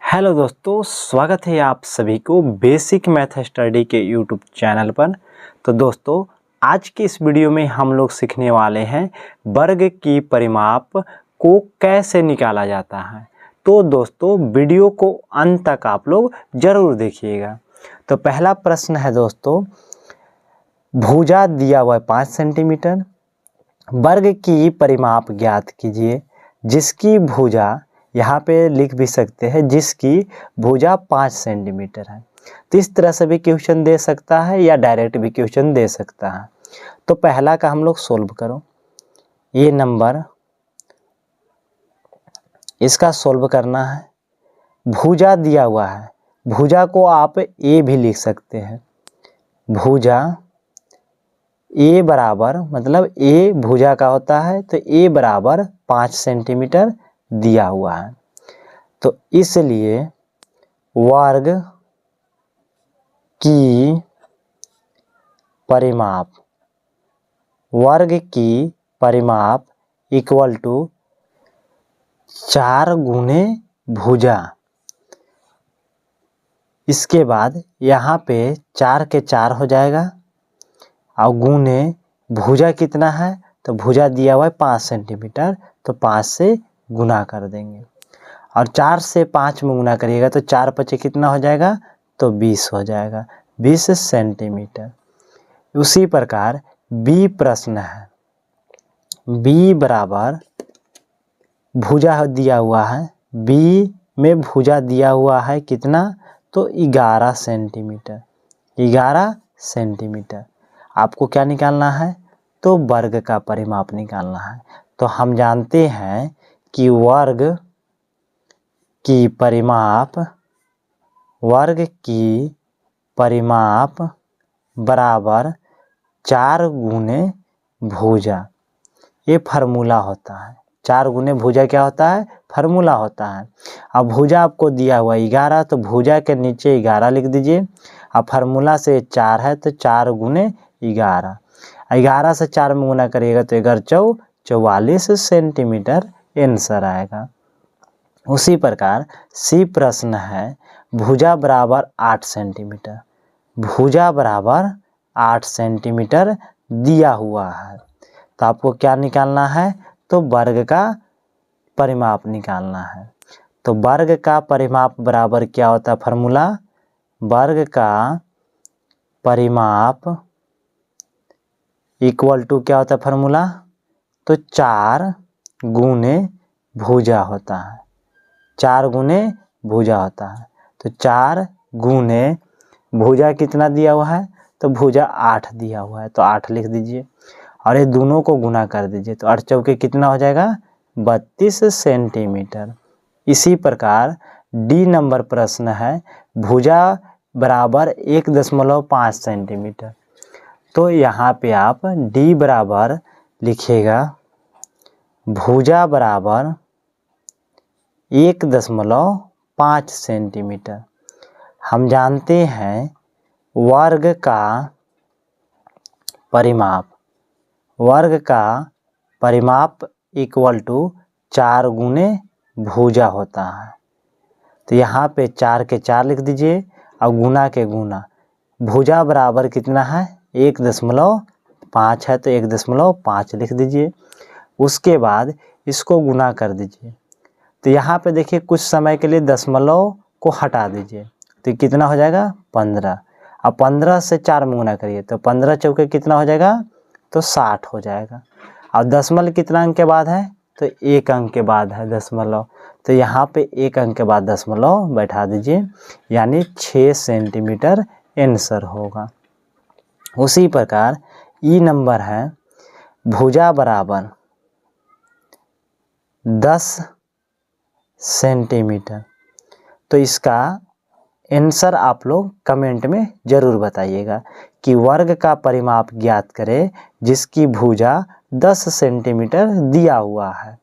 Hello दोस्तों, स्वागत है आप सभी को बेसिक मैथ स्टडी के यूट्यूब चैनल पर। तो दोस्तों, आज की इस वीडियो में हम लोग सीखने वाले हैं वर्ग की परिमाप को कैसे निकाला जाता है। तो दोस्तों, वीडियो को अंत तक आप लोग ज़रूर देखिएगा। तो पहला प्रश्न है दोस्तों, भुजा दिया हुआ है 5 सेंटीमीटर, वर्ग की परिमाप ज्ञात कीजिए जिसकी भुजा, यहाँ पे लिख भी सकते हैं जिसकी भुजा 5 सेंटीमीटर है। तो इस तरह से भी क्वेश्चन दे सकता है या डायरेक्ट भी क्वेश्चन दे सकता है। तो पहला का हम लोग सोल्व करो, ये नंबर इसका सोल्व करना है। भुजा दिया हुआ है, भुजा को आप ए भी लिख सकते हैं। भुजा ए बराबर, मतलब ए भुजा का होता है, तो ए बराबर 5 सेंटीमीटर दिया हुआ है। तो इसलिए वर्ग की परिमाप, वर्ग की परिमाप इक्वल टू 4 गुने भुजा। इसके बाद यहाँ पे 4 के 4 हो जाएगा और गुने भुजा कितना है, तो भुजा दिया हुआ है 5 सेंटीमीटर, तो 5 से गुना कर देंगे और 4 से 5 में गुना करिएगा तो 4 पचे कितना हो जाएगा, तो 20 हो जाएगा, 20 सेंटीमीटर। उसी प्रकार बी प्रश्न है, बी बराबर भुजा दिया हुआ है, बी में भुजा दिया हुआ है कितना, तो 11 सेंटीमीटर, 11 सेंटीमीटर। आपको क्या निकालना है, तो वर्ग का परिमाप निकालना है। तो हम जानते हैं कि वर्ग की परिमाप, वर्ग की परिमाप बराबर 4 गुने भुजा, ये फार्मूला होता है। 4 गुने भुजा क्या होता है, फार्मूला होता है। अब भुजा आपको दिया हुआ 11, तो भुजा के नीचे 11 लिख दीजिए। अब फार्मूला से 4 है तो 4 गुने 11, 11 से 4 में गुना करिएगा तो 11 44 सेंटीमीटर आंसर आएगा। उसी प्रकार सी प्रश्न है, भुजा बराबर 8 सेंटीमीटर, भुजा बराबर 8 सेंटीमीटर दिया हुआ है। तो आपको क्या निकालना है, तो वर्ग का परिमाप निकालना है। तो वर्ग का परिमाप बराबर क्या होता है, फार्मूला, वर्ग का परिमाप इक्वल टू क्या होता है फार्मूला, तो 4 गुने भुजा होता है, 4 गुने भुजा होता है। तो 4 गुने भुजा कितना दिया हुआ है, तो भुजा 8 दिया हुआ है, तो 8 लिख दीजिए और ये दोनों को गुना कर दीजिए तो 8 चौके कितना हो जाएगा, 32 सेंटीमीटर। इसी प्रकार डी नंबर प्रश्न है, भुजा बराबर 1.5 सेंटीमीटर। तो यहाँ पे आप डी बराबर लिखिएगा, भुजा बराबर 1.5 सेंटीमीटर। हम जानते हैं वर्ग का परिमाप, वर्ग का परिमाप इक्वल टू 4 गुने भुजा होता है। तो यहाँ पे 4 के 4 लिख दीजिए और गुना के गुना, भुजा बराबर कितना है, 1.5 है तो 1.5 लिख दीजिए। उसके बाद इसको गुना कर दीजिए। तो यहाँ पे देखिए कुछ समय के लिए दशमलव को हटा दीजिए तो कितना हो जाएगा, 15। अब 15 से 4 में गुना करिए तो 15 चौके कितना हो जाएगा, तो 60 हो जाएगा। और दशमलव कितना अंक के बाद है, तो 1 अंक के बाद है दशमलव, तो यहाँ पे 1 अंक के बाद दशमलव बैठा दीजिए, यानी 6 सेंटीमीटर आंसर होगा। उसी प्रकार ई नंबर है, भुजा बराबर 10 सेंटीमीटर। तो इसका आंसर आप लोग कमेंट में ज़रूर बताइएगा कि वर्ग का परिमाप ज्ञात करें जिसकी भुजा 10 सेंटीमीटर दिया हुआ है।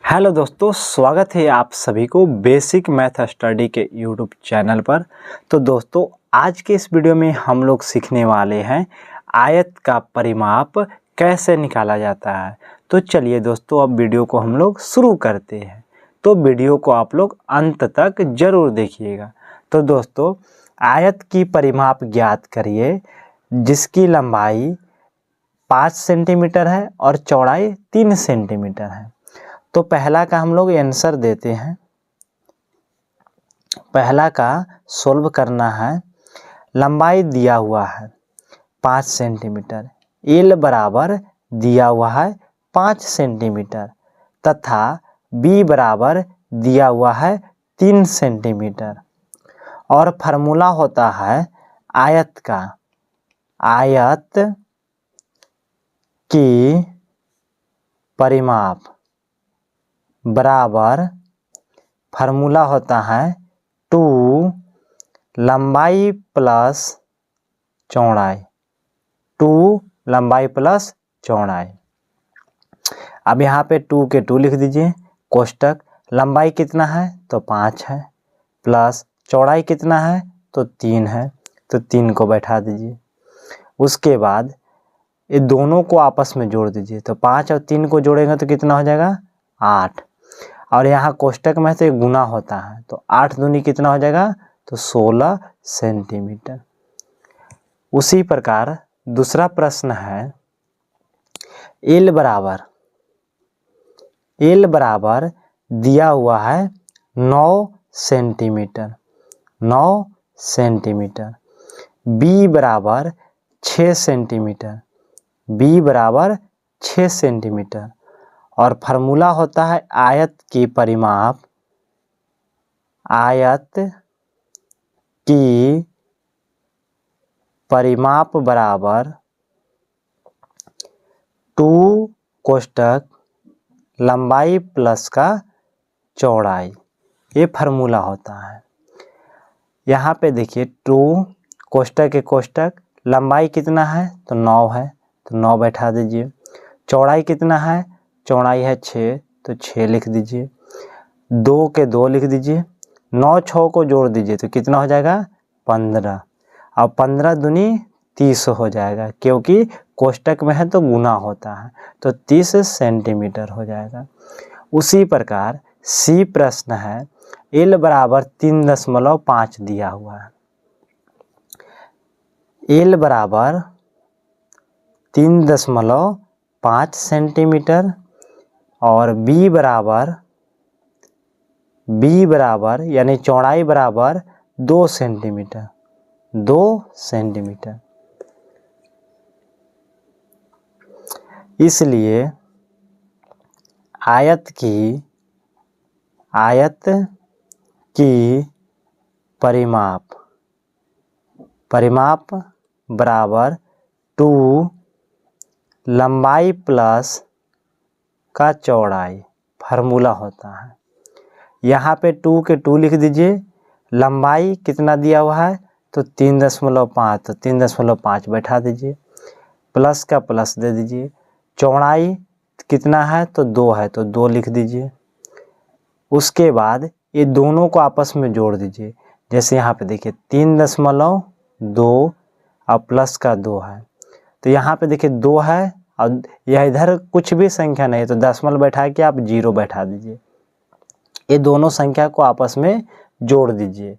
हेलो दोस्तों, स्वागत है आप सभी को बेसिक मैथ स्टडी के यूट्यूब चैनल पर। तो दोस्तों, आज के इस वीडियो में हम लोग सीखने वाले हैं आयत का परिमाप कैसे निकाला जाता है। तो चलिए दोस्तों, अब वीडियो को हम लोग शुरू करते हैं। तो वीडियो को आप लोग अंत तक जरूर देखिएगा। तो दोस्तों, आयत की परिमाप ज्ञात करिए जिसकी लंबाई 5 सेंटीमीटर है और चौड़ाई 3 सेंटीमीटर है। तो पहला का हम लोग आंसर देते हैं। पहला का सोल्व करना है। लंबाई दिया हुआ है 5 सेंटीमीटर, एल बराबर दिया हुआ है 5 सेंटीमीटर तथा बी बराबर दिया हुआ है 3 सेंटीमीटर और फार्मूला होता है आयत का। आयत की परिमाप बराबर फार्मूला होता है 2 लंबाई प्लस चौड़ाई, 2 लंबाई प्लस चौड़ाई। अब यहाँ पे 2 के 2 लिख दीजिए, कोष्टक लंबाई कितना है तो 5 है, प्लस चौड़ाई कितना है तो 3 है, तो 3 को बैठा दीजिए। उसके बाद ये दोनों को आपस में जोड़ दीजिए, तो 5 और 3 को जोड़ेंगे तो कितना हो जाएगा 8। और यहाँ कोष्टक में तो गुना होता है, तो 8 दूनी कितना हो जाएगा तो 16 सेंटीमीटर। उसी प्रकार दूसरा प्रश्न है, एल बराबर दिया हुआ है 9 सेंटीमीटर, 9 सेंटीमीटर। बी बराबर 6 सेंटीमीटर, बी बराबर 6 सेंटीमीटर और फार्मूला होता है आयत की परिमाप, आयत की परिमाप बराबर 2 कोष्टक लंबाई प्लस का चौड़ाई, ये फार्मूला होता है। यहाँ पे देखिए 2 कोष्टक के कोष्टक, लंबाई कितना है तो 9 है, तो 9 बैठा दीजिए। चौड़ाई कितना है, चौड़ाई है 6, तो 6 लिख दीजिए। 2 के 2 लिख दीजिए, 9 6 को जोड़ दीजिए तो कितना हो जाएगा 15, और 15 दूनी 30 हो जाएगा, क्योंकि कोष्टक में है तो गुना होता है, तो 30 सेंटीमीटर हो जाएगा। उसी प्रकार सी प्रश्न है, एल बराबर 3.5 दिया हुआ है, एल बराबर 3.5 सेंटीमीटर और बी बराबर यानी चौड़ाई बराबर 2 सेंटीमीटर, 2 सेंटीमीटर। इसलिए आयत की परिमाप बराबर 2 लंबाई प्लस का चौड़ाई, फार्मूला होता है। यहाँ पे 2 के 2 लिख दीजिए, लंबाई कितना दिया हुआ है तो 3.5, तो 3.5 बैठा दीजिए, प्लस का प्लस दे दीजिए। चौड़ाई कितना है तो 2 है, तो 2 लिख दीजिए। उसके बाद ये दोनों को आपस में जोड़ दीजिए, जैसे यहाँ पे देखिए 3.2 और प्लस का 2 है, तो यहाँ पे देखिए 2 है और यह इधर कुछ भी संख्या नहीं, तो दशमलव बैठा के आप 0 बैठा दीजिए। ये दोनों संख्या को आपस में जोड़ दीजिए,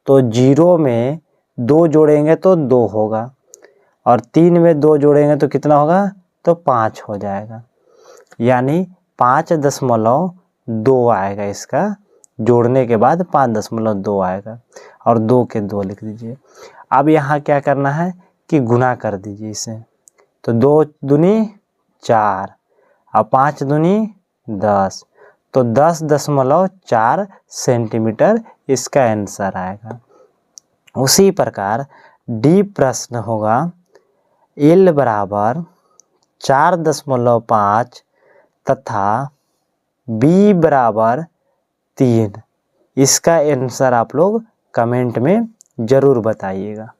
तो 0 में 2 जोड़ेंगे तो 2 होगा और 3 में 2 जोड़ेंगे तो कितना होगा तो 5 हो जाएगा, यानी 5.2 आएगा। इसका जोड़ने के बाद 5.2 आएगा और 2 के 2 लिख दीजिए। अब यहाँ क्या करना है कि गुना कर दीजिए इसे, तो 2 दूनी 4 और 5 दूनी 10, तो 10.4 सेंटीमीटर इसका आंसर आएगा। उसी प्रकार डी प्रश्न होगा, एल बराबर 4.5 तथा बी बराबर 3, इसका आंसर आप लोग कमेंट में ज़रूर बताइएगा।